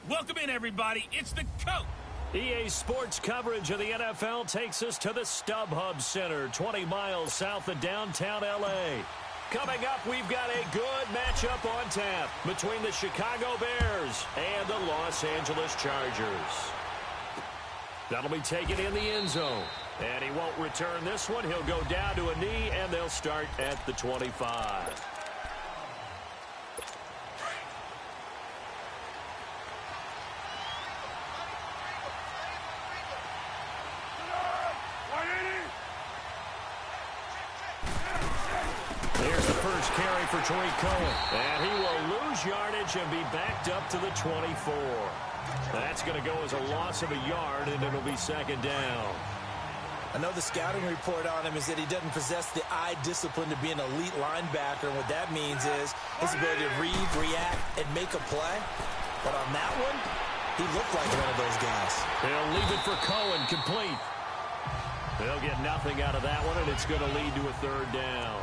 Welcome in, everybody. It's the coach. EA Sports coverage of the NFL takes us to the StubHub Center, 20 miles south of downtown L.A. Coming up, we've got a good matchup on tap between the Chicago Bears and the Los Angeles Chargers. That'll be taken in the end zone. And he won't return this one. He'll go down to a knee, and they'll start at the 25. Here's the first carry for Tariq Cohen. And he will lose yardage and be backed up to the 24. That's going to go as a loss of a yard, and it'll be second down. I know the scouting report on him is that he doesn't possess the eye discipline to be an elite linebacker. And what that means is his ability to read, react, and make a play. But on that one, he looked like one of those guys. They'll leave it for Cohen, complete. They'll get nothing out of that one, and it's going to lead to a third down.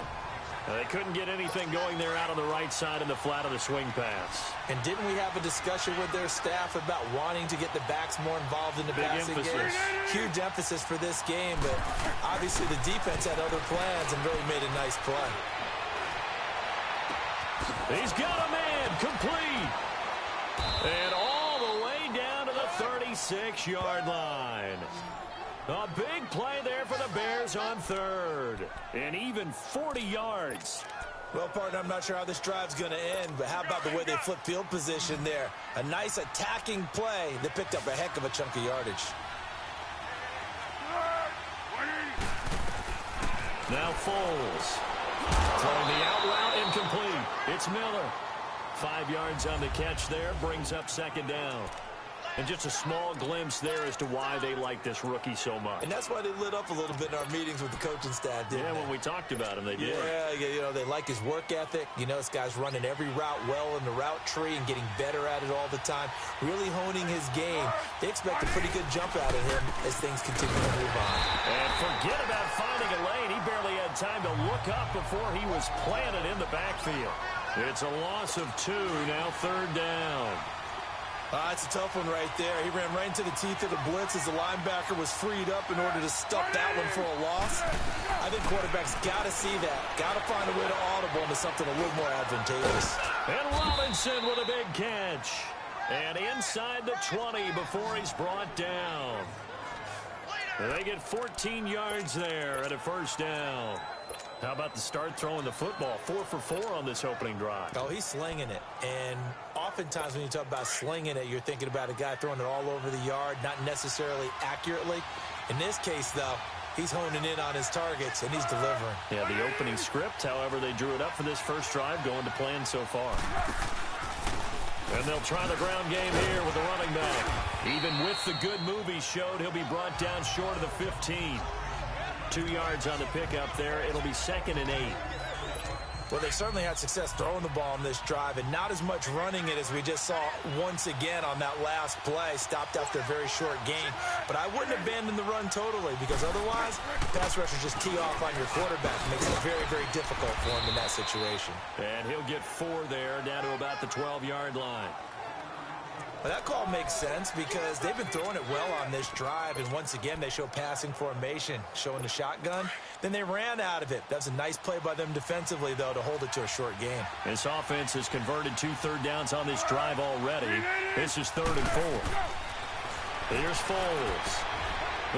They couldn't get anything going there out on the right side in the flat of the swing pass. And didn't we have a discussion with their staff about wanting to get the backs more involved in the passing game? Huge emphasis for this game, but obviously the defense had other plans and really made a nice play. He's got a man, complete. And all the way down to the 36-yard line. A big play there for the Bears on third. And even 40 yards. Well, partner, I'm not sure how this drive's going to end, but how about the way they flip field position there? A nice attacking play that picked up a heck of a chunk of yardage. Now Foles. Throwing the out route, incomplete. It's Miller. 5 yards on the catch there, brings up second down. And just a small glimpse there as to why they like this rookie so much. And that's why they lit up a little bit in our meetings with the coaching staff, didn't they? When we talked about him, they did. Yeah, you know, they like his work ethic. You know, this guy's running every route well in the route tree and getting better at it all the time, really honing his game. They expect a pretty good jump out of him as things continue to move on. And forget about finding a lane. He barely had time to look up before he was planted in the backfield. It's a loss of 2, now third down. It's a tough one right there. He ran right into the teeth of the blitz as the linebacker was freed up in order to stop that one for a loss. I think quarterbacks got to see that. Got to find a way to audible into something a little more advantageous. And Robinson with a big catch. And inside the 20 before he's brought down. They get 14 yards there at a first down. How about the start throwing the football? 4 for 4 on this opening drive. Oh, he's slinging it. And oftentimes when you talk about slinging it, you're thinking about a guy throwing it all over the yard, not necessarily accurately. In this case, though, he's honing in on his targets, and he's delivering. Yeah, the opening script, however, they drew it up for this first drive, going to plan so far. And they'll try the ground game here with the running back. Even with the good move he showed, he'll be brought down short of the 15. 2 yards on the pickup there. It'll be 2nd and 8. Well, they certainly had success throwing the ball in this drive, and not as much running it as we just saw once again on that last play. Stopped after a very short gain. But I wouldn't abandon the run totally, because otherwise, pass rushers just tee off on your quarterback. It makes it very, very difficult for him in that situation. And he'll get 4 there, down to about the 12-yard line. Well, that call makes sense because they've been throwing it well on this drive, and once again they show passing formation, showing the shotgun. Then they ran out of it. That was a nice play by them defensively, though, to hold it to a short game. This offense has converted 2 third downs on this drive already. This is 3rd and 4. Here's Foles.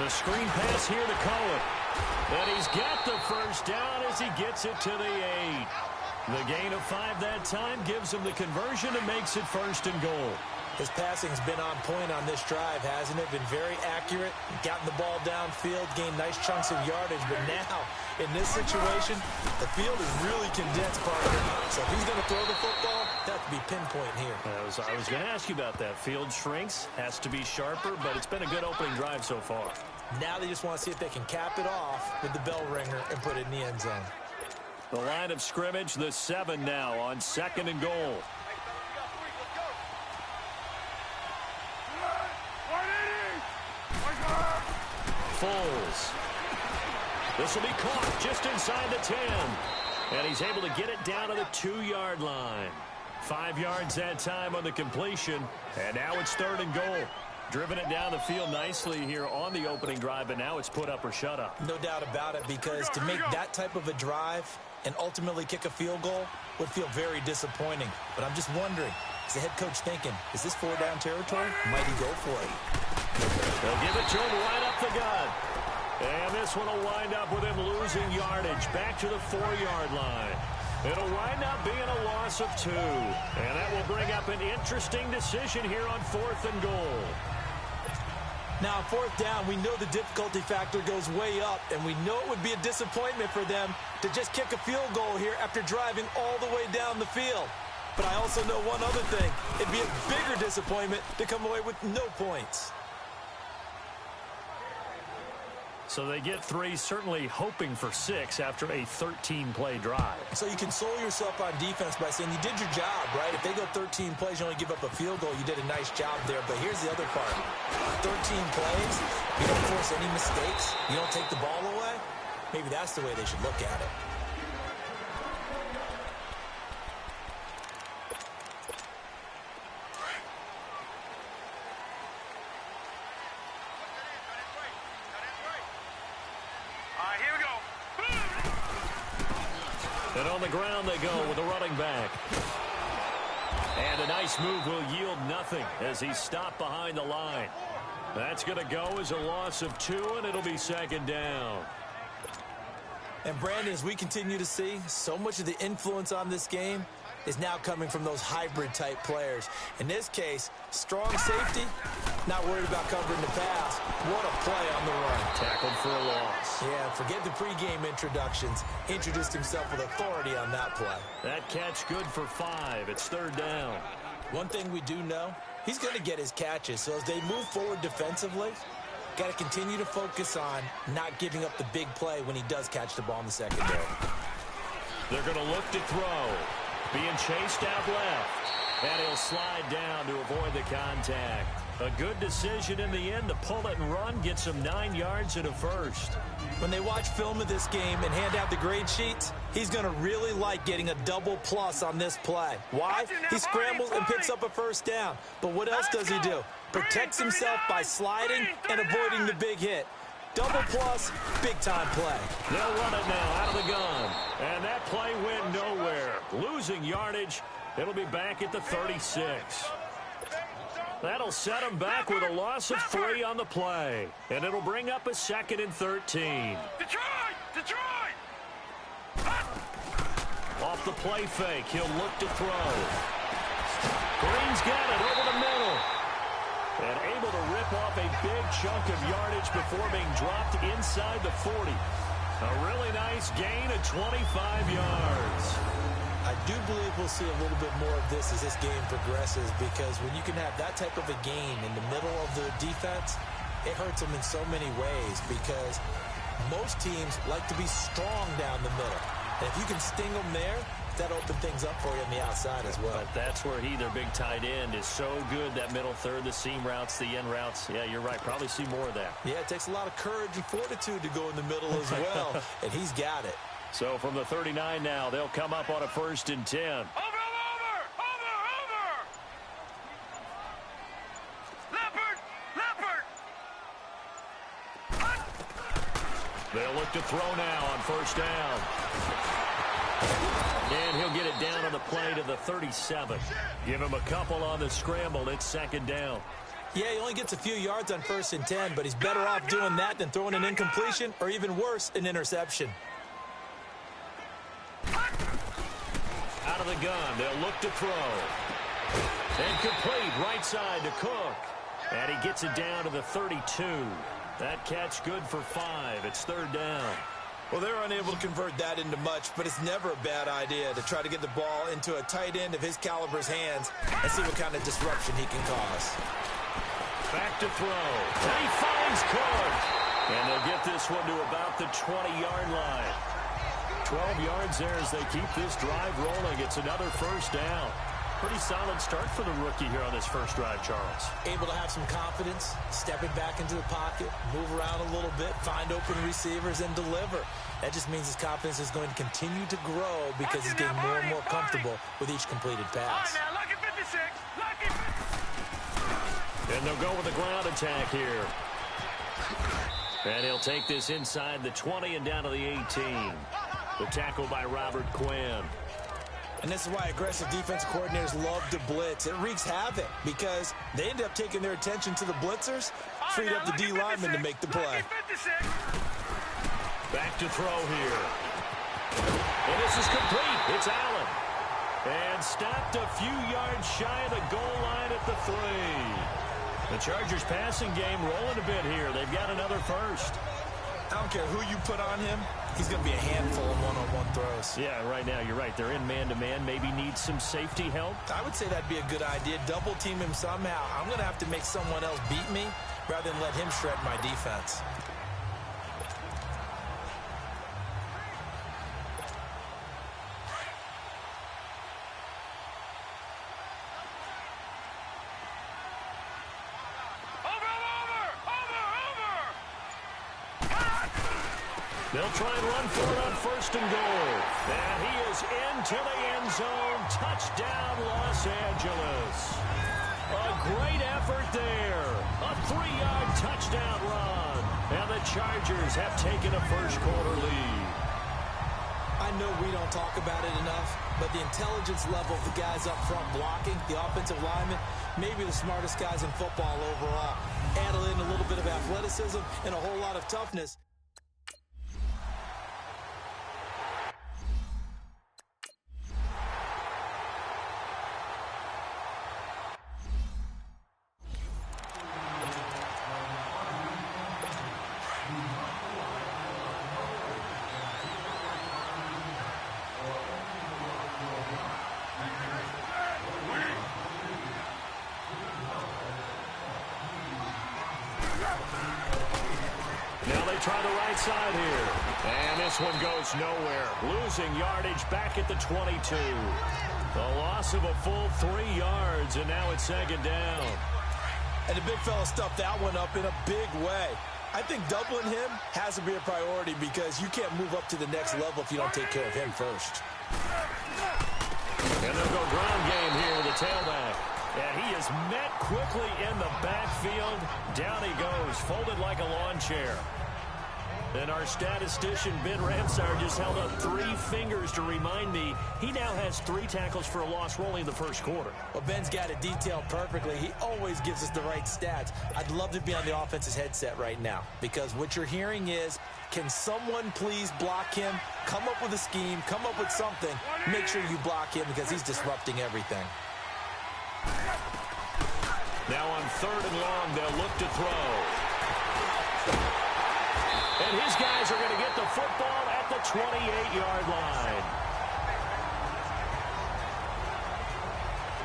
The screen pass here to Cohen. And he's got the first down as he gets it to the 8. The gain of 5 that time gives him the conversion and makes it 1st and goal. His passing's been on point on this drive, hasn't it? Been very accurate, gotten the ball downfield, gained nice chunks of yardage. But now, in this situation, the field is really condensed, partner. So if he's going to throw the football, that has to be pinpoint here. I was going to ask you about that. Field shrinks, has to be sharper, but it's been a good opening drive so far. Now they just want to see if they can cap it off with the bell ringer and put it in the end zone. The line of scrimmage, the 7 now on 2nd and goal. Foles. This will be caught just inside the 10. And he's able to get it down to the 2-yard line. 5 yards that time on the completion. And now it's 3rd and goal. Driven it down the field nicely here on the opening drive, but now it's put up or shut up. No doubt about it, because to make that type of a drive and ultimately kick a field goal would feel very disappointing. But I'm just wondering, is the head coach thinking, is this 4-down territory? Might he go for it? They'll give it to him right up the gut. And this one will wind up with him losing yardage back to the 4-yard line. It'll wind up being a loss of 2. And that will bring up an interesting decision here on 4th and goal. Now, 4th down, we know the difficulty factor goes way up, and we know it would be a disappointment for them to just kick a field goal here after driving all the way down the field. But I also know one other thing. It'd be a bigger disappointment to come away with no points. So they get 3, certainly hoping for 6 after a 13-play drive. So you console yourself on defense by saying you did your job, right? If they go 13 plays, you only give up a field goal, you did a nice job there. But here's the other part. 13 plays, you don't force any mistakes, you don't take the ball away. Maybe that's the way they should look at it. And on the ground they go with a running back. And a nice move will yield nothing as he's stopped behind the line. That's going to go as a loss of 2, and it'll be 2nd down. And Brandon, as we continue to see, so much of the influence on this game is now coming from those hybrid-type players. In this case, strong safety, not worried about covering the pass. What a play on the run. Tackled for a loss. Yeah, forget the pregame introductions. Introduced himself with authority on that play. That catch good for 5. It's 3rd down. One thing we do know, he's going to get his catches. So as they move forward defensively, got to continue to focus on not giving up the big play when he does catch the ball in the secondary. They're going to look to throw. Being chased out left. And he'll slide down to avoid the contact. A good decision in the end to pull it and run. Gets him 9 yards and a first. When they watch film of this game and hand out the grade sheets, he's going to really like getting a double plus on this play. Why? He scrambles and picks up a 1st down. But what else does he do? Protects himself by sliding and avoiding the big hit. Double plus, big-time play. They'll run it now out of the gun. And that play went nowhere. Losing yardage. It'll be back at the 36. That'll set him back with a loss of 3 on the play. And it'll bring up a 2nd and 13. Detroit! Off the play fake, he'll look to throw. Green's got it over the middle. And able to rip off a big chunk of yardage before being dropped inside the 40. A really nice gain of 25 yards. I do believe we'll see a little bit more of this as this game progresses, because when you can have that type of a gain in the middle of the defense, it hurts them in so many ways, because most teams like to be strong down the middle. And if you can sting them there, that opens things up for you on the outside as well. But that's where their big tight end, is so good, that middle third, the seam routes, the end routes. Yeah, you're right. Probably see more of that. Yeah, it takes a lot of courage and fortitude to go in the middle as well, and he's got it. So from the 39 now, they'll come up on a 1st and 10. Over! Leopard! They'll look to throw now on 1st down. And he'll get it down on the play to the 37. Give him a couple on the scramble. It's 2nd down. Yeah, he only gets a few yards on 1st and 10, but he's better off doing that than throwing an incompletion, or even worse, an interception. Out of the gun, they'll look to throw. And complete right side to Cook. And he gets it down to the 32. That catch good for 5. It's 3rd down. Well, they're unable to convert that into much, but it's never a bad idea to try to get the ball into a tight end of his caliber's hands and see what kind of disruption he can cause. Back to throw. And he finds Cook. And they'll get this one to about the 20-yard line. 12 yards there as they keep this drive rolling. It's another 1st down. Pretty solid start for the rookie here on this first drive, Charles. Able to have some confidence, stepping back into the pocket, move around a little bit, find open receivers, and deliver. That just means his confidence is going to continue to grow because he's getting more and more comfortable with each completed pass. All right, now, lucky 56. Lucky 56. And they'll go with a ground attack here. And he'll take this inside the 20 and down to the 18. The tackle by Robert Quinn. And this is why aggressive defensive coordinators love to blitz. It wreaks havoc because they end up taking their attention to the blitzers, freed up the D lineman to make the play. Back to throw here. And this is complete. It's Allen. And stopped a few yards shy of the goal line at the 3. The Chargers passing game rolling a bit here. They've got another first. I don't care who you put on him. He's going to be a handful of one-on-one throws. Yeah, right now you're right. They're in man-to-man. Maybe need some safety help. I would say that'd be a good idea. Double team him somehow. I'm going to have to make someone else beat me rather than let him shred my defense. They'll try and run for it on first and goal. And he is into the end zone. Touchdown, Los Angeles. A great effort there. A 3-yard touchdown run. And the Chargers have taken a first-quarter lead. I know we don't talk about it enough, but the intelligence level of the guys up front blocking, the offensive linemen, maybe the smartest guys in football overall. Add in a little bit of athleticism and a whole lot of toughness. Try the right side here. And this one goes nowhere. Losing yardage back at the 22. The loss of a full 3 yards, and now it's second down. And the big fella stuffed that one up in a big way. I think doubling him has to be a priority because you can't move up to the next level if you don't take care of him first. And they'll go ground game here with the tailback. And he is met quickly in the backfield. Down he goes, folded like a lawn chair. And our statistician, Ben Ramsar, just held up 3 fingers to remind me he now has 3 tackles for a loss rolling in the first quarter. Well, Ben's got it detailed perfectly. He always gives us the right stats. I'd love to be on the offense's headset right now because what you're hearing is, can someone please block him? Come up with a scheme. Come up with something. Make sure you block him because he's disrupting everything. Now on 3rd and long, they'll look to throw. And his guys are going to get the football at the 28-yard line.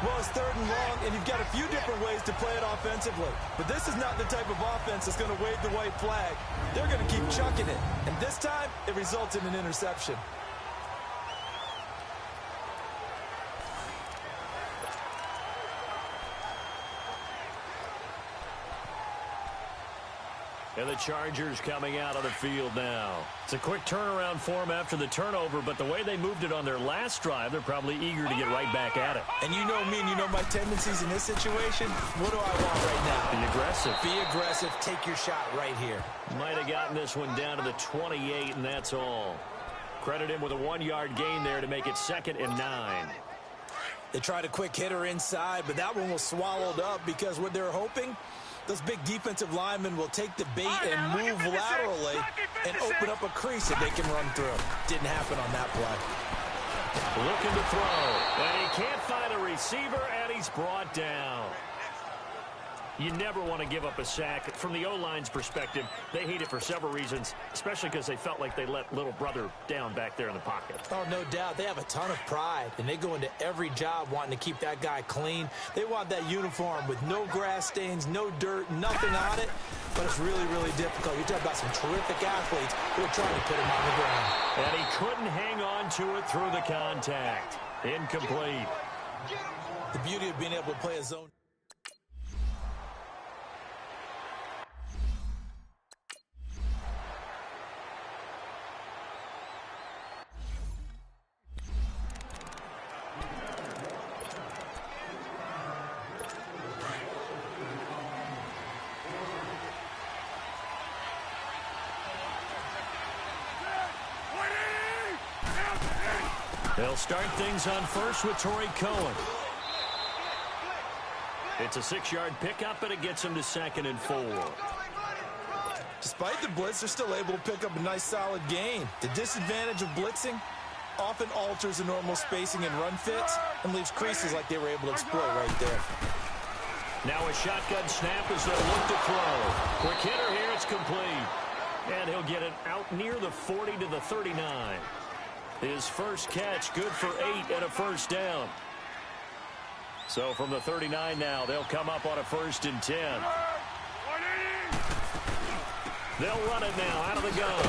Well, it's 3rd and long, and you've got a few different ways to play it offensively. But this is not the type of offense that's going to wave the white flag. They're going to keep chucking it. And this time, it results in an interception. And the Chargers coming out on the field now. It's a quick turnaround for them after the turnover, but the way they moved it on their last drive, they're probably eager to get right back at it. And you know me and you know my tendencies in this situation. What do I want right now? Be aggressive. Be aggressive. Take your shot right here. Might have gotten this one down to the 28, and that's all. Credit him with a 1-yard gain there to make it 2nd and 9. They tried a quick hitter inside, but that one was swallowed up because what they're hoping, those big defensive linemen will take the bait and move laterally and open up a crease that they can run through. Didn't happen on that play. Looking to throw. And he can't find a receiver, and he's brought down. You never want to give up a sack. From the O-line's perspective, they hate it for several reasons, especially because they felt like they let little brother down back there in the pocket. Oh, no doubt. They have a ton of pride, and they go into every job wanting to keep that guy clean. They want that uniform with no grass stains, no dirt, nothing on it, but it's really, really difficult. You're talking about some terrific athletes who are trying to put him on the ground. And he couldn't hang on to it through the contact. Incomplete. The beauty of being able to play a zone. They'll start things on first with Torrey Cohen. It's a 6-yard pickup, and it gets him to 2nd and 4. Despite the blitz, they're still able to pick up a nice, solid gain. The disadvantage of blitzing often alters the normal spacing and run fits and leaves creases like they were able to exploit right there. Now a shotgun snap as they look to throw. Quick hitter here, it's complete. And he'll get it out near the 40 to the 39. His first catch, good for 8 and a first down. So from the 39 now, they'll come up on a 1st and 10. They'll run it now out of the gun.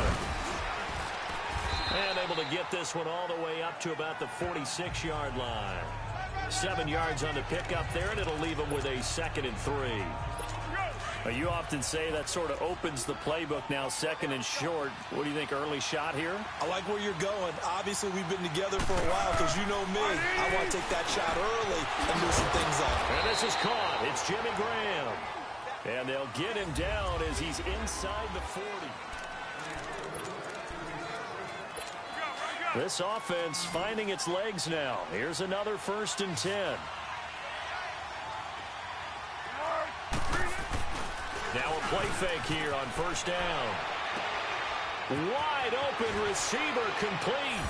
And able to get this one all the way up to about the 46-yard line. 7 yards on the pickup there, and it'll leave them with a 2nd and 3. You often say that sort of opens the playbook now, 2nd and short. What do you think, early shot here? I like where you're going. Obviously, we've been together for a while because you know me. I want to take that shot early and loosen things up. And this is caught. It's Jimmy Graham. And they'll get him down as he's inside the 40. This offense finding its legs now. Here's another 1st and 10. Now a play fake here on 1st down. Wide open receiver complete.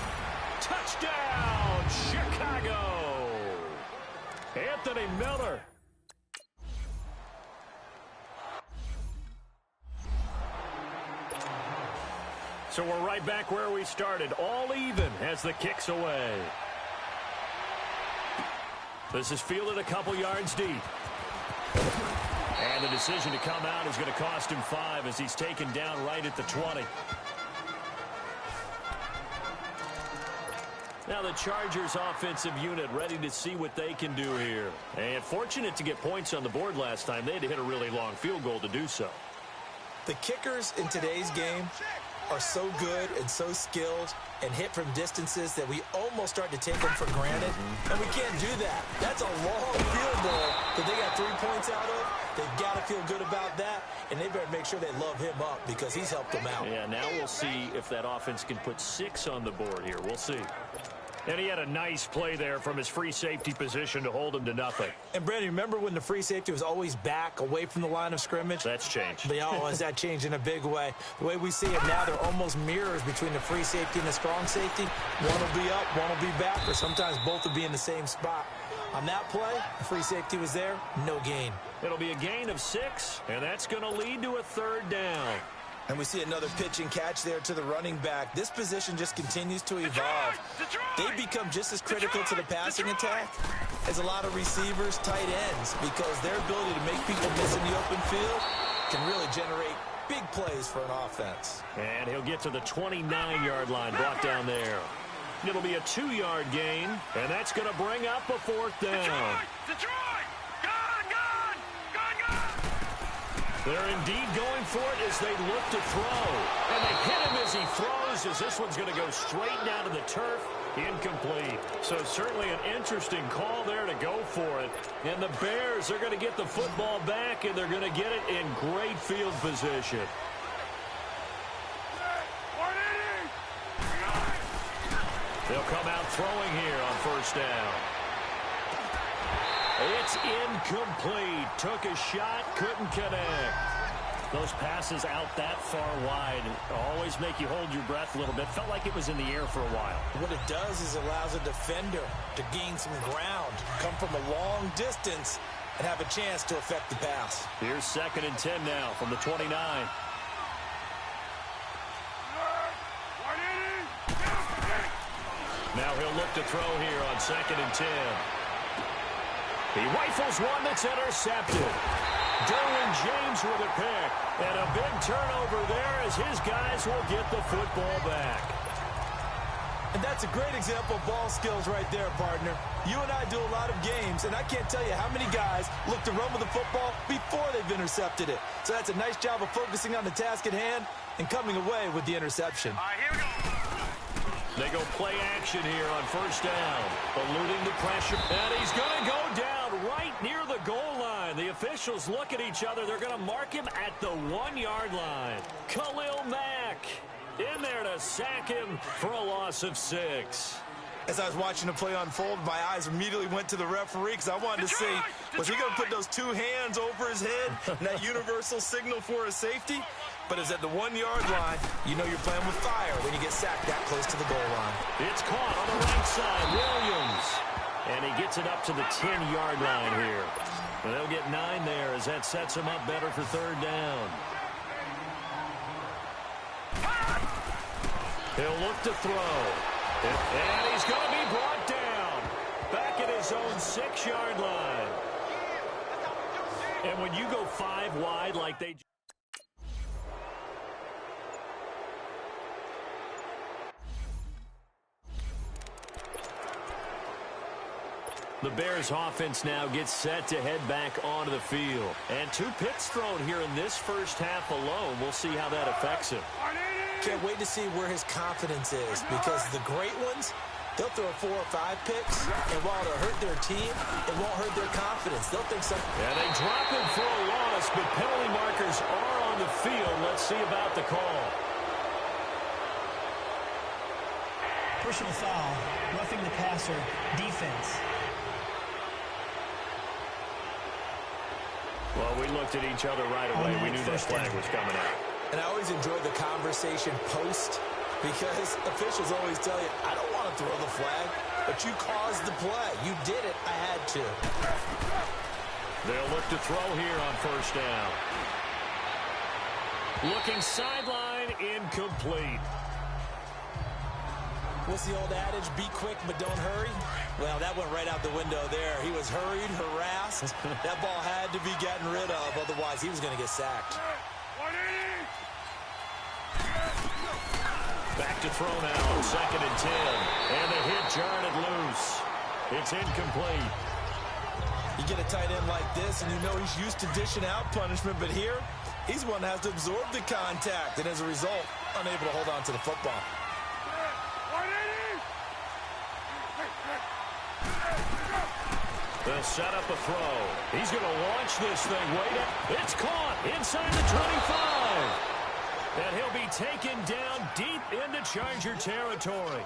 Touchdown, Chicago. Anthony Miller. So we're right back where we started, all even as the kick's away. This is fielded a couple yards deep. And the decision to come out is going to cost him 5 as he's taken down right at the 20. Now the Chargers offensive unit ready to see what they can do here. And fortunate to get points on the board last time. They had to hit a really long field goal to do so. The kickers in today's game are so good and so skilled and hit from distances that we almost start to take them for granted. And we can't do that. That's a long field goal that they got 3 points out of. They've got to feel good about that, and they better make sure they love him up because he's helped them out. Yeah, now we'll see if that offense can put 6 on the board here. We'll see. And he had a nice play there from his free safety position to hold him to nothing. And, Brandon, remember when the free safety was always back away from the line of scrimmage? That's changed. That changed in a big way. The way we see it now, they're almost mirrors between the free safety and the strong safety. One will be up, one will be back, or sometimes both will be in the same spot. On that play, the free safety was there, no gain. It'll be a gain of 6, and that's going to lead to a 3rd down. And we see another pitch and catch there to the running back. This position just continues to evolve. They become just as critical to the passing attack as a lot of receivers, tight ends, because their ability to make people miss in the open field can really generate big plays for an offense. And he'll get to the 29-yard line, brought down there. It'll be a 2-yard gain, and that's going to bring up a 4th down. Detroit! Gone! They're indeed going for it as they look to throw. And they hit him as he throws, as this one's going to go straight down to the turf. Incomplete. So certainly an interesting call there to go for it. And the Bears are going to get the football back, and they're going to get it in great field position. They'll come out throwing here on 1st down. It's incomplete. Took a shot, couldn't connect. Those passes out that far wide always make you hold your breath a little bit. Felt like it was in the air for a while. What it does is it allows a defender to gain some ground, come from a long distance, and have a chance to affect the pass. Here's 2nd and 10 now from the 29. Now he'll look to throw here on 2nd and 10. He rifles one that's intercepted. Derwin James with a pick. And a big turnover there as his guys will get the football back. And that's a great example of ball skills right there, partner. You and I do a lot of games, and I can't tell you how many guys look to run with the football before they've intercepted it. So that's a nice job of focusing on the task at hand and coming away with the interception. All right, here we go. They go play action here on 1st down. Eluding the pressure. And he's going to go down right near the goal line. The officials look at each other. They're going to mark him at the 1-yard line. Khalil Mack in there to sack him for a loss of 6. As I was watching the play unfold, my eyes immediately went to the referee because I wanted to see, was he going to put those two hands over his head and that universal signal for a safety? But it's at the 1-yard line. You know you're playing with fire when you get sacked that close to the goal line. It's caught on the right side. Williams. And he gets it up to the 10-yard line here. And they'll get 9 there as that sets him up better for third down. He'll look to throw. And he's going to be brought down. Back at his own 6-yard line. And when you go 5 wide like they... The Bears offense now gets set to head back onto the field. And 2 picks thrown here in this first half alone. We'll see how that affects him. Can't wait to see where his confidence is, because the great ones, they'll throw 4 or 5 picks, and while it'll hurt their team, it won't hurt their confidence. They'll think something. Yeah, they drop him for a loss, but penalty markers are on the field. Let's see about the call. Personal foul, roughing the passer, defense. Well, we looked at each other right away. We knew that flag was coming out. And I always enjoy the conversation post, because officials always tell you, I don't want to throw the flag, but you caused the play. You did it. I had to. They'll look to throw here on first down. Looking sideline, incomplete. What's the old adage? Be quick, but don't hurry. Well, that went right out the window there. He was hurried, harassed. That ball had to be gotten rid of. Otherwise, he was going to get sacked. Back to throw now, 2nd and 10. And the hit jarred it loose. It's incomplete. You get a tight end like this, and you know he's used to dishing out punishment. But here, he's one that has to absorb the contact. And as a result, unable to hold on to the football. They'll set up a throw. He's going to launch this thing. Wait up. It's caught inside the 25. And he'll be taken down deep into Charger territory.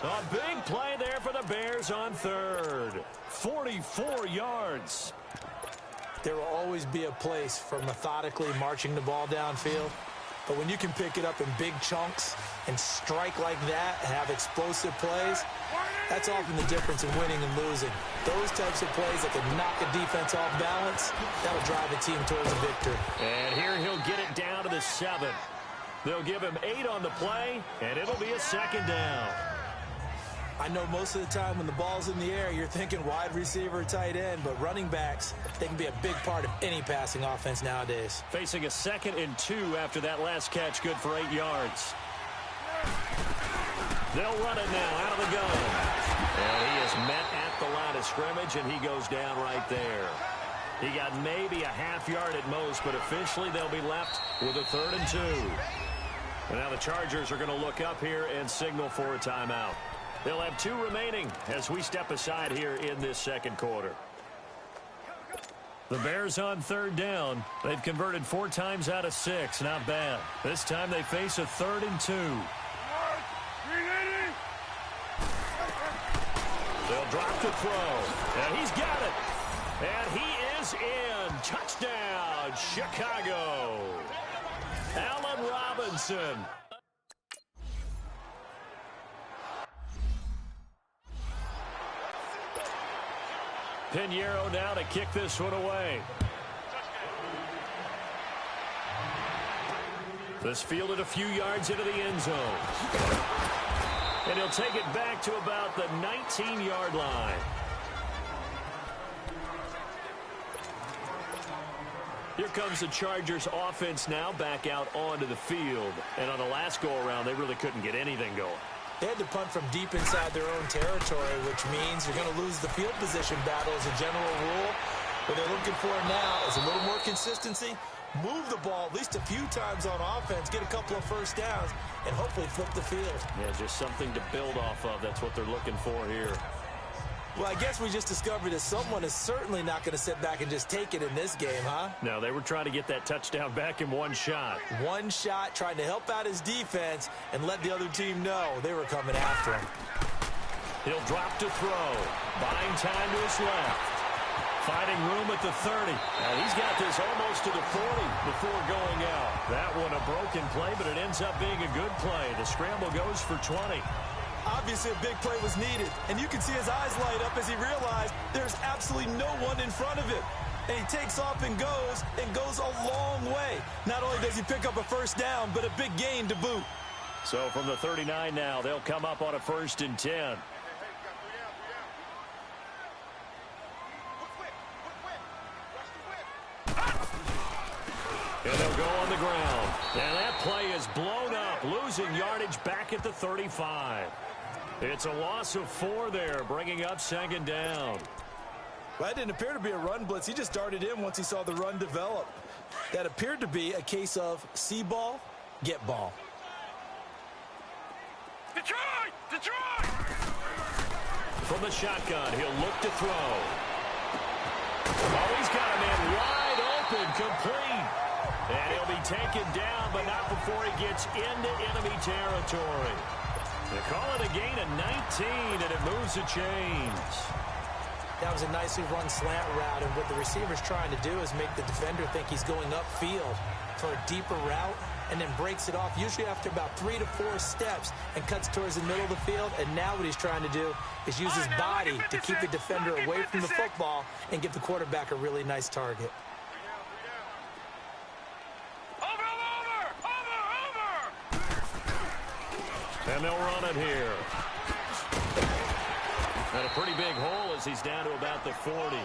A big play there for the Bears on third. 44 yards. There will always be a place for methodically marching the ball downfield. But when you can pick it up in big chunks and strike like that and have explosive plays, that's often the difference in winning and losing. Those types of plays that can knock a defense off balance, that'll drive a team towards a victory. And here he'll get it down to the 7. They'll give him 8 on the play, and it'll be a 2nd down. I know most of the time when the ball's in the air, you're thinking wide receiver, tight end, but running backs, they can be a big part of any passing offense nowadays. Facing a 2nd and 2 after that last catch, good for 8 yards. They'll run it now out of the gun. And he is met at the line of scrimmage, and he goes down right there. He got maybe a half yard at most, but officially they'll be left with a 3rd and 2. And now the Chargers are going to look up here and signal for a timeout. They'll have 2 remaining as we step aside here in this second quarter. The Bears on 3rd down. They've converted 4 times out of 6. Not bad. This time they face a 3rd and 2. They'll drop to throw. And he's got it. And he is in. Touchdown, Chicago. Allen Robinson. Pinheiro now to kick this one away. This fielded a few yards into the end zone. And he'll take it back to about the 19-yard line. Here comes the Chargers offense now back out onto the field. And on the last go-around, they really couldn't get anything going. They had to punt from deep inside their own territory, which means you're going to lose the field position battle as a general rule. What they're looking for now is a little more consistency, move the ball at least a few times on offense, get a couple of first downs, and hopefully flip the field. Yeah, just something to build off of. That's what they're looking for here. Well, I guess we just discovered that someone is certainly not going to sit back and just take it in this game, huh? No, they were trying to get that touchdown back in one shot. One shot, trying to help out his defense and let the other team know they were coming after him. He'll drop to throw. Buying time to his left. Finding room at the 30. And he's got this almost to the 40 before going out. That one a broken play, but it ends up being a good play. The scramble goes for 20. Obviously, a big play was needed, and you can see his eyes light up as he realized there's absolutely no one in front of him. And he takes off and goes a long way. Not only does he pick up a first down, but a big gain to boot. So from the 39 now, they'll come up on a 1st and 10. And they'll go on the ground. And that play is blown up, losing yardage back at the 35. It's a loss of 4 there, bringing up 2nd down. Well, that didn't appear to be a run blitz. He just darted in once he saw the run develop. That appeared to be a case of see ball, get ball. Detroit! Detroit! From the shotgun, he'll look to throw. Oh, he's got a man wide open, complete. And he'll be taken down, but not before he gets into enemy territory. They call it a gain of 19, and it moves the chains. That was a nicely run slant route, and what the receiver's trying to do is make the defender think he's going upfield for a deeper route, and then breaks it off, usually after about 3 to 4 steps, and cuts towards the middle of the field. And now what he's trying to do is use his body to keep the defender away from the football and give the quarterback a really nice target. And they'll run it here. And a pretty big hole as he's down to about the 40.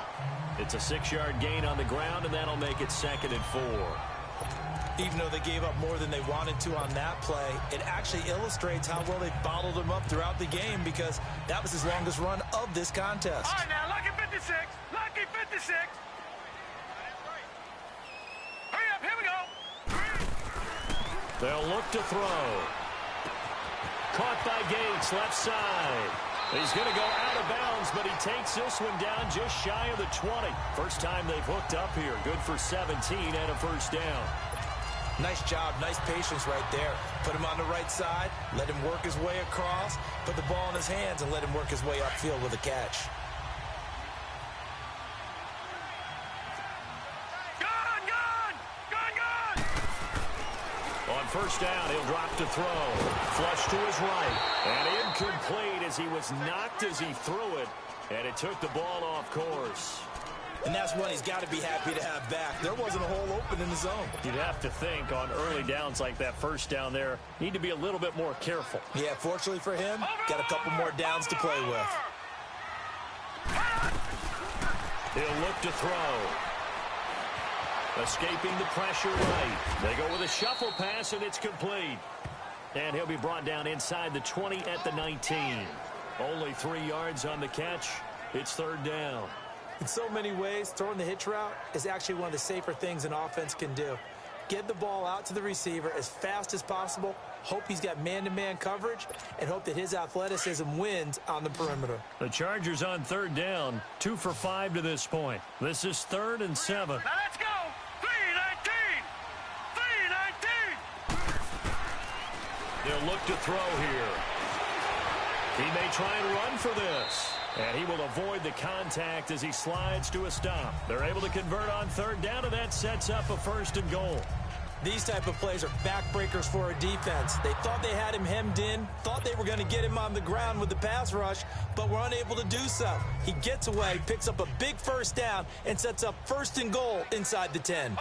It's a 6-yard gain on the ground, and that'll make it 2nd and 4. Even though they gave up more than they wanted to on that play, it actually illustrates how well they bottled him up throughout the game, because that was his longest run of this contest. All right, now, lucky 56. Lucky 56. Hurry up, here we go. They'll look to throw. Caught by Gates, left side. He's going to go out of bounds, but he takes this one down just shy of the 20. First time they've hooked up here. Good for 17 and a first down. Nice job, nice patience right there. Put him on the right side, let him work his way across, put the ball in his hands, and let him work his way upfield with a catch. On first down, he'll drop to throw. Flush to his right. And incomplete as he was knocked as he threw it. And it took the ball off course. And that's one he's got to be happy to have back. There wasn't a hole open in the zone. You'd have to think on early downs like that first down there, need to be a little bit more careful. Yeah, fortunately for him, got a couple more downs to play with. He'll look to throw. Escaping the pressure right. They go with a shuffle pass, and it's complete. And he'll be brought down inside the 20 at the 19. Only 3 yards on the catch. It's 3rd down. In so many ways, throwing the hitch route is actually one of the safer things an offense can do. Get the ball out to the receiver as fast as possible, hope he's got man-to-man coverage, and hope that his athleticism wins on the perimeter. The Chargers on 3rd down, 2 for 5 to this point. This is 3rd and 7. Now let's go. 3-19. 3-19. They'll look to throw here. He may try and run for this. And he will avoid the contact as he slides to a stop. They're able to convert on 3rd down, and that sets up a 1st and goal. These type of plays are backbreakers for a defense. They thought they had him hemmed in, thought they were going to get him on the ground with the pass rush, but were unable to do so. He gets away, picks up a big first down, and sets up 1st and goal inside the 10. Over.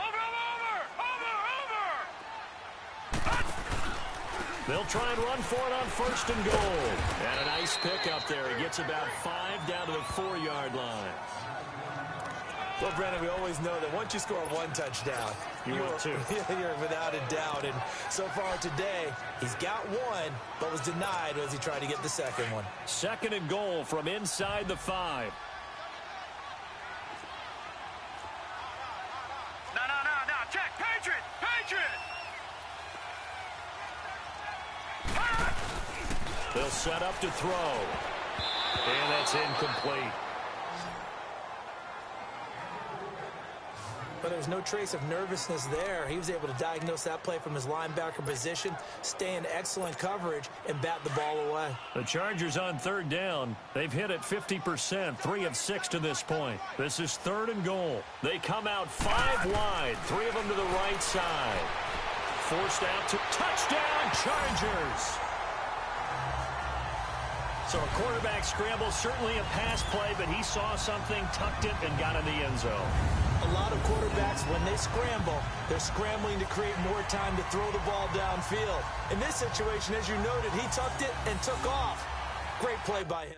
They'll try and run for it on 1st and goal. And a nice pick up there. He gets about 5 down to the 4-yard line. Well, Brandon, we always know that once you score 1 touchdown, you want 2. You're without a doubt. And so far today, he's got 1, but was denied as he tried to get the second one. 2nd and goal from inside the 5. No. Check. Patriot. They'll set up to throw. And that's incomplete. But there's no trace of nervousness there. He was able to diagnose that play from his linebacker position, stay in excellent coverage, and bat the ball away. The Chargers on third down. They've hit it 50%, 3 of 6 to this point. This is 3rd and goal. They come out 5 wide, 3 of them to the right side. Forced out to touchdown, Chargers. So a quarterback scramble, certainly a pass play, but he saw something, tucked it, and got in the end zone. A lot of quarterbacks, when they scramble, they're scrambling to create more time to throw the ball downfield. In this situation, as you noted, he tucked it and took off. Great play by him.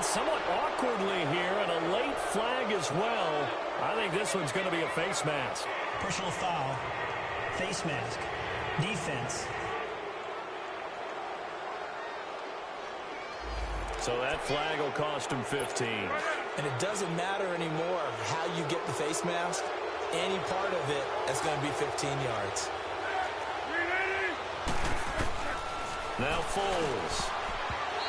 Somewhat awkwardly here, and a late flag as well. I think this one's going to be a face mask. Personal foul. Face mask. Defense. So that flag will cost him 15. And it doesn't matter anymore how you get the face mask. Any part of it is going to be 15 yards. Now Foles.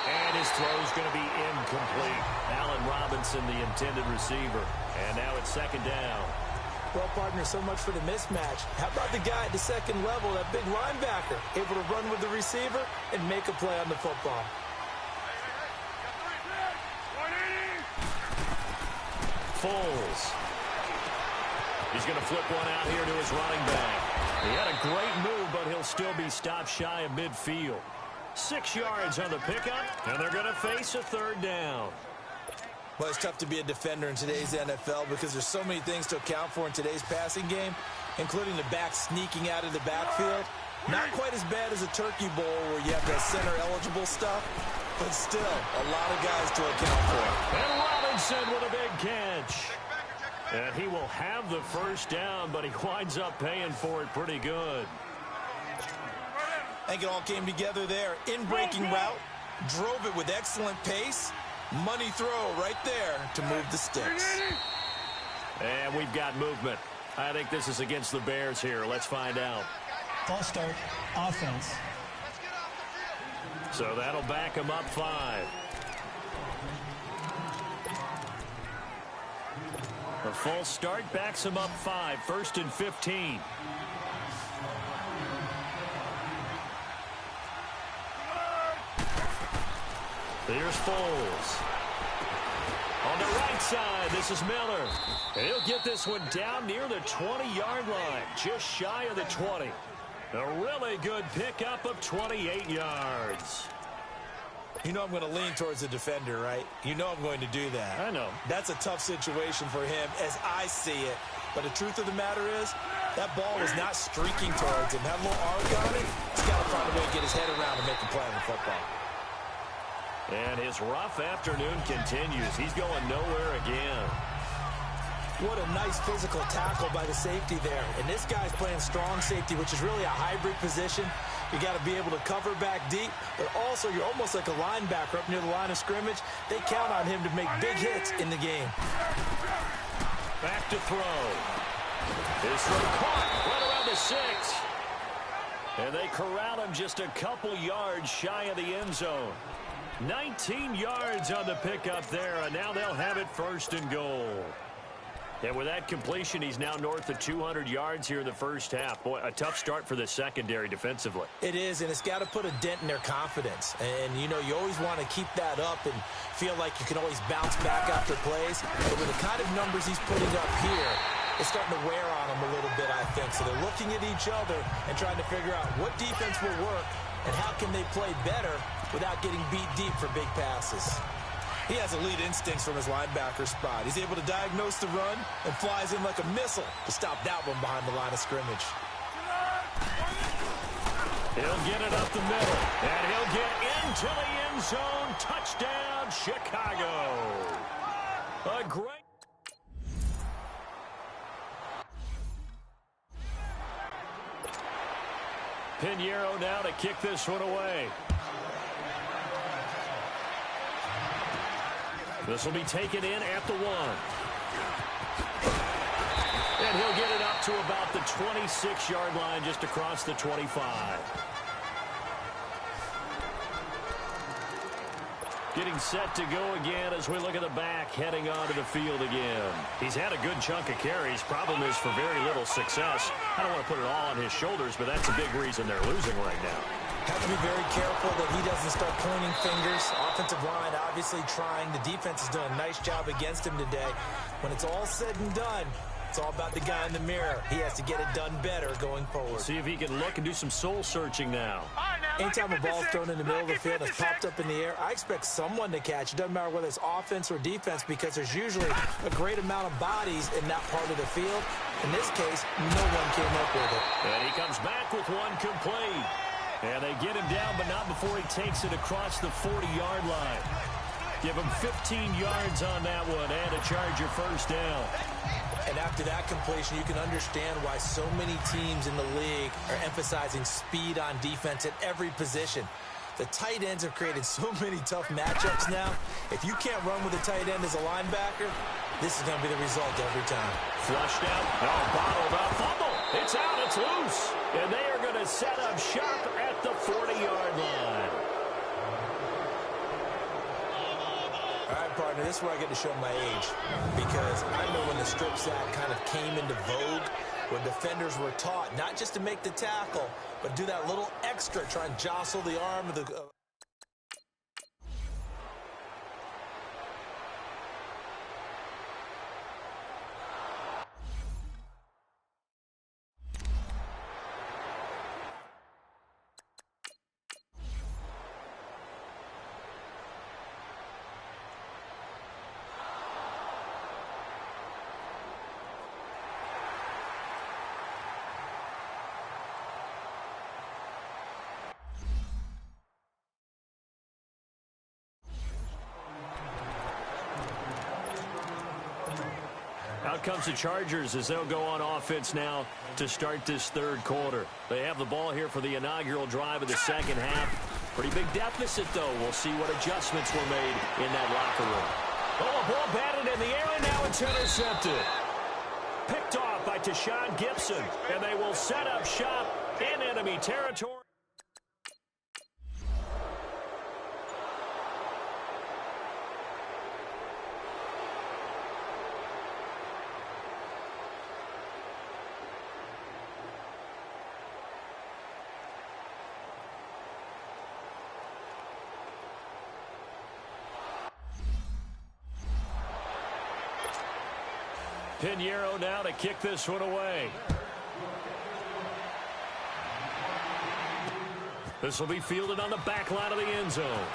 And his throw's going to be incomplete. Allen Robinson, the intended receiver. And now it's 2nd down. Well, partner, so much for the mismatch. How about the guy at the second level, that big linebacker, able to run with the receiver and make a play on the football? Foles. He's going to flip one out here to his running back. He had a great move, but he'll still be stopped shy of midfield. 6 yards on the pickup, and they're going to face a 3rd down. Well, it's tough to be a defender in today's NFL because there's so many things to account for in today's passing game, including the back sneaking out of the backfield. Not quite as bad as a turkey bowl where you have that center-eligible stuff, but still a lot of guys to account for. And Robinson with a big catch. And he will have the 1st down, but he winds up paying for it pretty good. I think it all came together there. In-breaking route, drove it with excellent pace. Money throw right there to move the sticks. And we've got movement. I think this is against the Bears here. Let's find out. False start, offense. So that'll back him up 5. The false start backs him up 5. 1st and 15. Here's Foles. On the right side, this is Miller. And he'll get this one down near the 20-yard line, just shy of the 20. A really good pickup of 28 yards. You know I'm going to lean towards the defender, right? You know I'm going to do that. I know. That's a tough situation for him as I see it. But the truth of the matter is, that ball is not streaking towards him. That little arc on it, he's got to find a way to get his head around and make a play on the football. And his rough afternoon continues. He's going nowhere again. What a nice physical tackle by the safety there. And this guy's playing strong safety, which is really a hybrid position. You got to be able to cover back deep, but also you're almost like a linebacker up near the line of scrimmage. They count on him to make big hits in the game. Back to throw. His throw caught right around the 6. And they corral him just a couple yards shy of the end zone. 19 yards on the pickup there, and now they'll have it 1st and goal. And with that completion, he's now north of 200 yards here in the first half. Boy, a tough start for the secondary defensively. It is, and it's got to put a dent in their confidence. And, you know, you always want to keep that up and feel like you can always bounce back after plays. But with the kind of numbers he's putting up here, it's starting to wear on them a little bit, I think. So they're looking at each other and trying to figure out what defense will work and how can they play better without getting beat deep for big passes. He has elite instincts from his linebacker spot. He's able to diagnose the run and flies in like a missile to stop that one behind the line of scrimmage. He'll get it up the middle, and he'll get into the end zone. Touchdown, Chicago. A great... Pinheiro now to kick this one away. This will be taken in at the 1. And he'll get it up to about the 26-yard line, just across the 25. Getting set to go again as we look at the back, heading onto the field again. He's had a good chunk of carries. Problem is for very little success. I don't want to put it all on his shoulders, but that's a big reason they're losing right now. Have to be very careful that he doesn't start pointing fingers. Offensive line obviously trying. The defense is doing a nice job against him today. When it's all said and done, it's all about the guy in the mirror. He has to get it done better going forward. See if he can look and do some soul searching now. Anytime a ball's thrown in the middle of the field and it's popped up in the air, I expect someone to catch. It doesn't matter whether it's offense or defense, because there's usually a great amount of bodies in that part of the field. In this case, no one came up with it. And he comes back with one complete. And they get him down, but not before he takes it across the 40-yard line. Give him 15 yards on that one and a Charger first down. And after that completion, you can understand why so many teams in the league are emphasizing speed on defense at every position. The tight ends have created so many tough matchups now. If you can't run with a tight end as a linebacker, this is going to be the result every time. Flushed out. Oh, bottled up. Fumble. It's out. It's loose. And they are going to set up shop at the 40-yard line. All right, partner, this is where I get to show my age, because I know when the strip sack kind of came into vogue, when defenders were taught not just to make the tackle, but do that little extra, try and jostle the arm of the... Out comes the Chargers as they'll go on offense now to start this third quarter. They have the ball here for the inaugural drive of the second half. Pretty big deficit, though. We'll see what adjustments were made in that locker room. Oh, a ball batted in the air, and now it's intercepted. Picked off by Tashawn Gibson, and they will set up shop in enemy territory. Pinheiro now to kick this one away. This will be fielded on the back line of the end zone.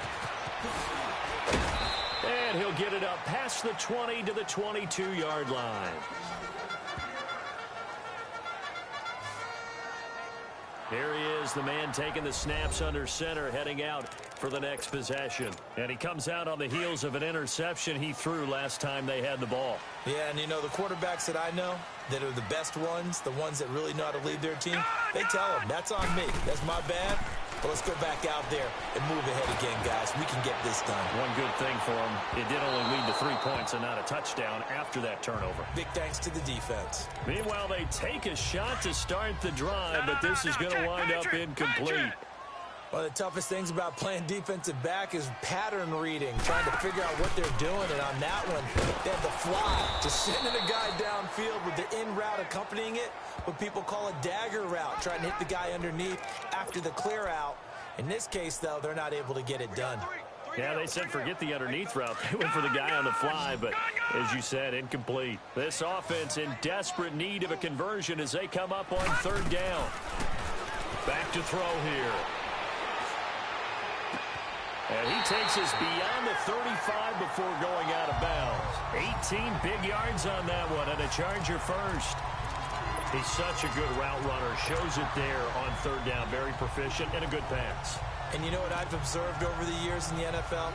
And he'll get it up past the 20 to the 22-yard line. Here he is, the man taking the snaps under center, heading out for the next possession. And he comes out on the heels of an interception he threw last time they had the ball. Yeah, and you know, the quarterbacks that I know that are the best ones, the ones that really know how to lead their team, they tell them, that's on me. That's my bad. But let's go back out there and move ahead again, guys. We can get this done. One good thing for him, it did only lead to 3 points and not a touchdown after that turnover. Big thanks to the defense. Meanwhile, they take a shot to start the drive, but this is going to wind up incomplete. One of the toughest things about playing defensive back is pattern reading, trying to figure out what they're doing. And on that one, they had the fly, just sending a guy downfield with the in route accompanying it, what people call a dagger route, trying to hit the guy underneath after the clear out. In this case, though, they're not able to get it done. Yeah, they said forget the underneath route. They went for the guy on the fly, but as you said, incomplete. This offense in desperate need of a conversion as they come up on third down. Back to throw here. And he takes us beyond the 35 before going out of bounds. 18 big yards on that one, and a Charger first. He's such a good route runner. Shows it there on third down. Very proficient and a good pass. And you know what I've observed over the years in the NFL?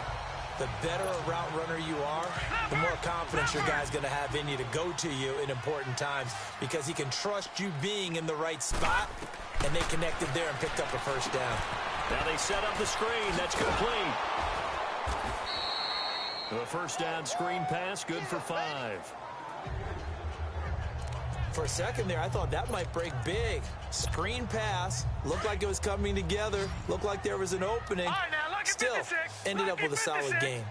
The better a route runner you are, the more more confidence your guy's going to have in you to go to you in important times because he can trust you being in the right spot, and they connected there and picked up a first down. Now they set up the screen. That's complete. The first down screen pass, good for 5. For a second there, I thought that might break big. Screen pass. Looked like it was coming together. Looked like there was an opening. All right, now, look at Still 56. ended up with a solid game.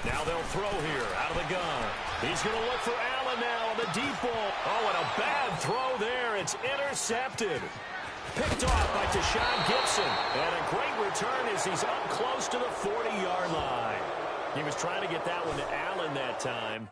Now they'll throw here out of the gun. He's going to look for Allen now on the deep ball. Oh, and a bad throw there. It's intercepted. Picked off by Tashawn Gibson. And a great return as he's up close to the 40-yard line. He was trying to get that one to Allen that time.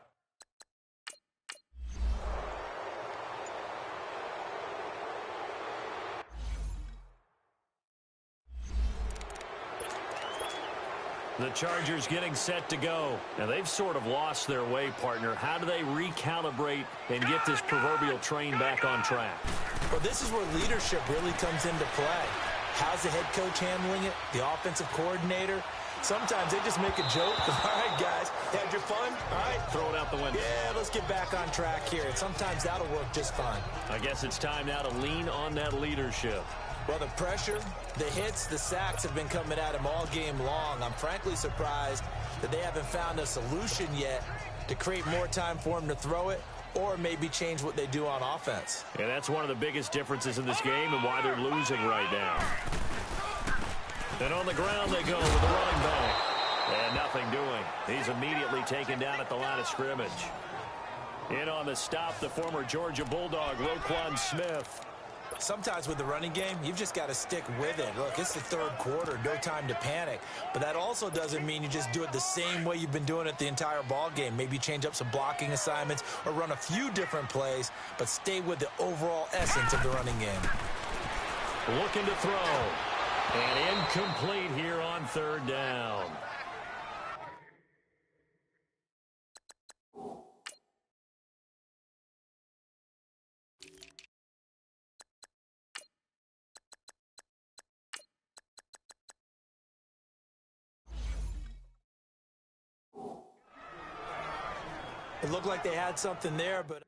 The Chargers getting set to go. Now, they've sort of lost their way, partner. How do they recalibrate and get this proverbial train back on track? Well, this is where leadership really comes into play. How's the head coach handling it? The offensive coordinator? Sometimes they just make a joke. All right, guys, had your fun? All right. Throw it out the window. Yeah, let's get back on track here. And sometimes that'll work just fine. I guess it's time now to lean on that leadership. Well, the pressure, the hits, the sacks have been coming at him all game long. I'm frankly surprised that they haven't found a solution yet to create more time for him to throw it or maybe change what they do on offense. And that's one of the biggest differences in this game and why they're losing right now. And on the ground they go with the running back. And nothing doing. He's immediately taken down at the line of scrimmage. In on the stop, the former Georgia Bulldog, Roquan Smith. Sometimes with the running game, you've just got to stick with it. Look, it's the third quarter, no time to panic. But that also doesn't mean you just do it the same way you've been doing it the entire ball game. Maybe change up some blocking assignments or run a few different plays, but stay with the overall essence of the running game. Looking to throw. And incomplete here on third down. It looked like they had something there, but...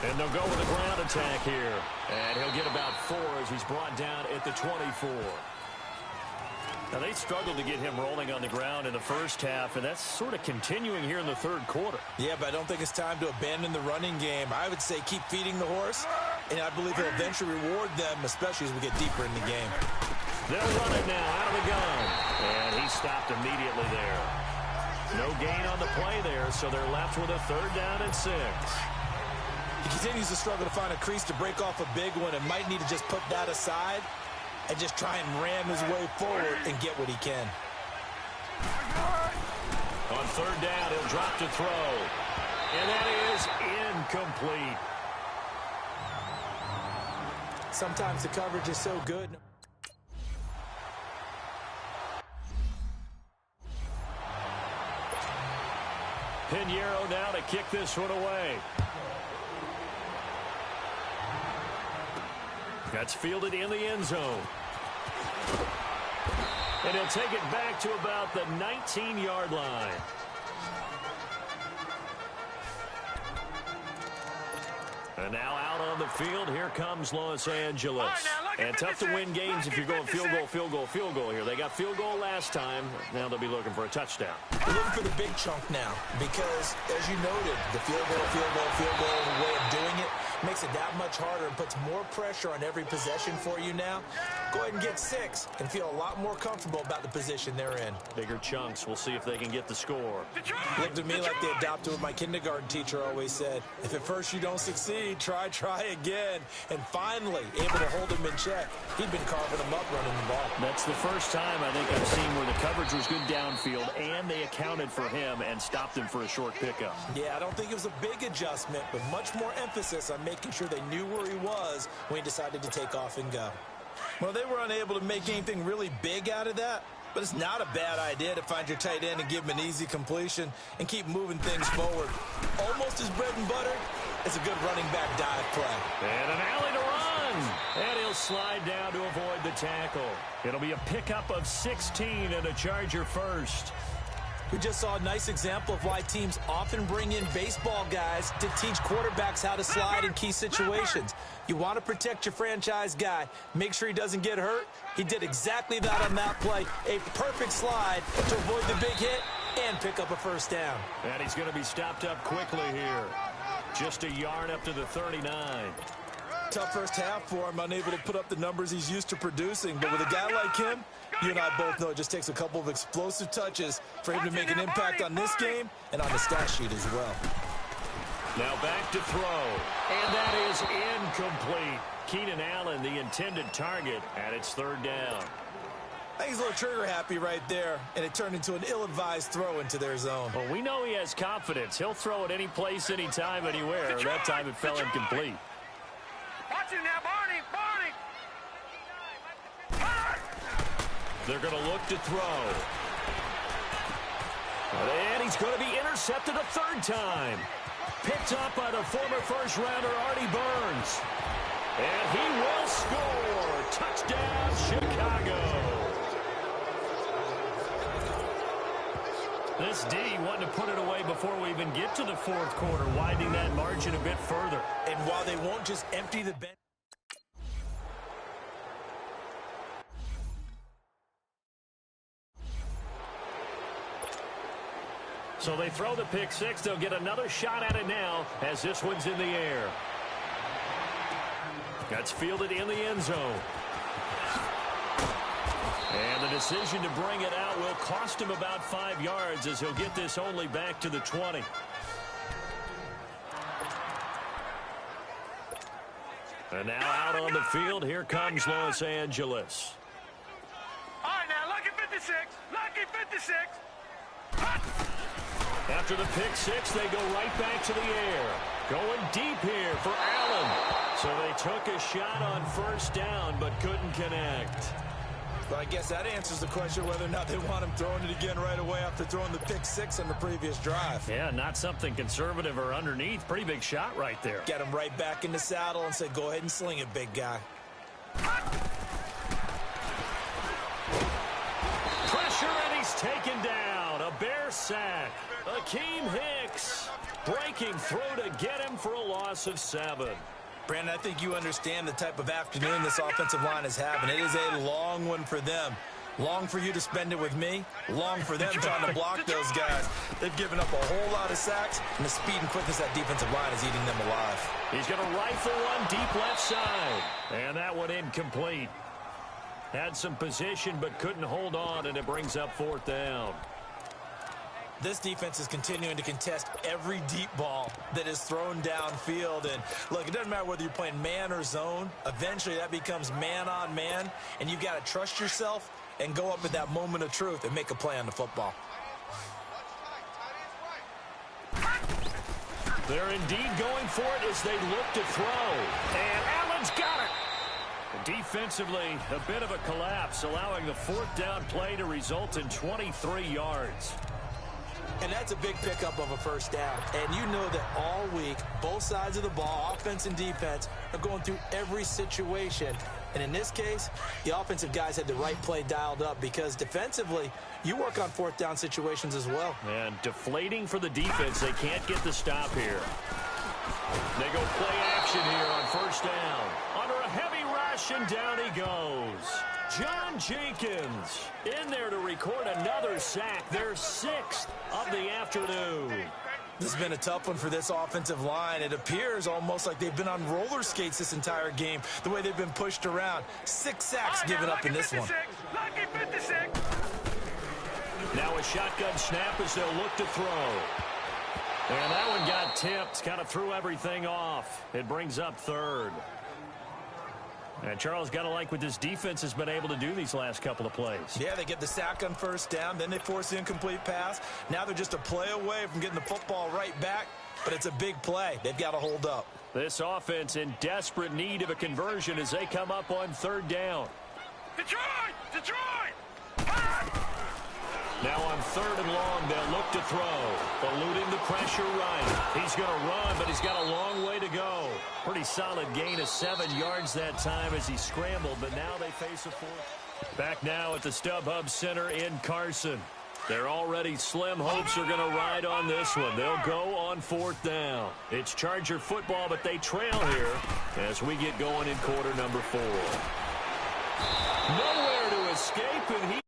And they'll go with a ground attack here. And he'll get about 4 as he's brought down at the 24. Now, they struggled to get him rolling on the ground in the first half, and that's sort of continuing here in the third quarter. Yeah, but I don't think it's time to abandon the running game. I would say keep feeding the horse, and I believe he'll eventually reward them, especially as we get deeper in the game. They'll run it now out of the gun. And he stopped immediately there. No gain on the play there, so they're left with a third down and 6. He continues to struggle to find a crease to break off a big one and might need to just put that aside and just try and ram his way forward and get what he can. On third down, he'll drop to throw. And that is incomplete. Sometimes the coverage is so good. Pinheiro now to kick this one away. That's fielded in the end zone. And he'll take it back to about the 19-yard line. And now out on the field, here comes Los Angeles. And tough to win games if you're going field goal here. They got field goal last time. Now they'll be looking for a touchdown. They're looking for the big chunk now because, as you noted, the field goal way of doing it makes it that much harder and puts more pressure on every possession for you now. Go ahead and get 6 and feel a lot more comfortable about the position they're in. Bigger chunks. We'll see if they can get the score. Looked to me like they adopted what my kindergarten teacher always said. If at first you don't succeed, try again. And finally, able to hold him in check. He'd been carving him up running the ball. That's the first time I think I've seen where the coverage was good downfield and they accounted for him and stopped him for a short pickup. Yeah, I don't think it was a big adjustment, but much more emphasis on making sure they knew where he was when he decided to take off and go. Well, they were unable to make anything really big out of that, but it's not a bad idea to find your tight end and give him an easy completion and keep moving things forward. Almost his bread and butter. It's a good running back dive play. And an alley to run. And he'll slide down to avoid the tackle. It'll be a pickup of 16 and a Charger first. We just saw a nice example of why teams often bring in baseball guys to teach quarterbacks how to slide in key situations. You want to protect your franchise guy. Make sure he doesn't get hurt. He did exactly that on that play. A perfect slide to avoid the big hit and pick up a first down. And he's going to be stopped up quickly here. Just a yard up to the 39. Tough first half for him, unable to put up the numbers he's used to producing. But with a guy like him, you and I both know it just takes a couple of explosive touches for him to make an impact on this game and on the stat sheet as well. Now back to throw. And that is incomplete. Keenan Allen, the intended target, and it's third down. I think he's a little trigger happy right there, and it turned into an ill-advised throw into their zone. Well, we know he has confidence. He'll throw it any place, anytime, anywhere. That time it fell incomplete. Watch him now, Barney! They're going to look to throw. And he's going to be intercepted a third time. Picked up by the former first-rounder Artie Burns. And he will score. Touchdown, Chicago. This D wanting to put it away before we even get to the fourth quarter, widening that margin a bit further. And while they won't just empty the bench, so they throw the pick six. They'll get another shot at it now as this one's in the air. That's fielded in the end zone. And the decision to bring it out will cost him about 5 yards as he'll get this only back to the 20. And now out on the field, here comes Los Angeles. All right, now, lucky 56. Lucky 56. After the pick six, they go right back to the air. Going deep here for Allen. So they took a shot on first down but couldn't connect. Well, I guess that answers the question whether or not they want him throwing it again right away after throwing the pick six on the previous drive. Yeah, not something conservative or underneath. Pretty big shot right there. Get him right back in the saddle and say, go ahead and sling it, big guy. Pressure, and he's taken down. A Bear sack. Akeem Hicks breaking through to get him for a loss of 7. Brandon, I think you understand the type of afternoon this offensive line is having. It is a long one for them. Long for you to spend it with me. Long for them trying to block those guys. They've given up a whole lot of sacks, and the speed and quickness that defensive line is eating them alive. He's going to rifle one deep left side. And that one incomplete. Had some position but couldn't hold on, and it brings up fourth down. This defense is continuing to contest every deep ball that is thrown downfield. And look, it doesn't matter whether you're playing man or zone. Eventually, that becomes man on man. And you've got to trust yourself and go up at that moment of truth and make a play on the football. They're indeed going for it as they look to throw. And Allen's got it. Defensively, a bit of a collapse, allowing the fourth down play to result in 23 yards. And that's a big pickup of a first down. And you know that all week, both sides of the ball, offense and defense, are going through every situation. And in this case, the offensive guys had the right play dialed up because defensively, you work on fourth down situations as well. And deflating for the defense. They can't get the stop here. They go play action here on first down. Under a heavy rush, and down he goes. John Jenkins in there to record another sack, their 6th of the afternoon. This has been a tough one for this offensive line. It appears almost like they've been on roller skates this entire game, the way they've been pushed around. 6 sacks given up in this one. Lucky 56. Now a shotgun snap as they'll look to throw. And that one got tipped, kind of threw everything off. It brings up third. And Charles, got to like what this defense has been able to do these last couple of plays. Yeah, they get the sack on first down, then they force the incomplete pass. Now they're just a play away from getting the football right back, but it's a big play. They've got to hold up. This offense in desperate need of a conversion as they come up on third down. Detroit! Detroit! Now on third and long, they'll look to throw. Eluding the pressure right. He's going to run, but he's got a long way to go. Pretty solid gain of 7 yards that time as he scrambled, but now they face a fourth. Back now at the StubHub Center in Carson. They're already slim hopes are going to ride on this one. They'll go on fourth down. It's Charger football, but they trail here as we get going in quarter number 4. Nowhere to escape, and he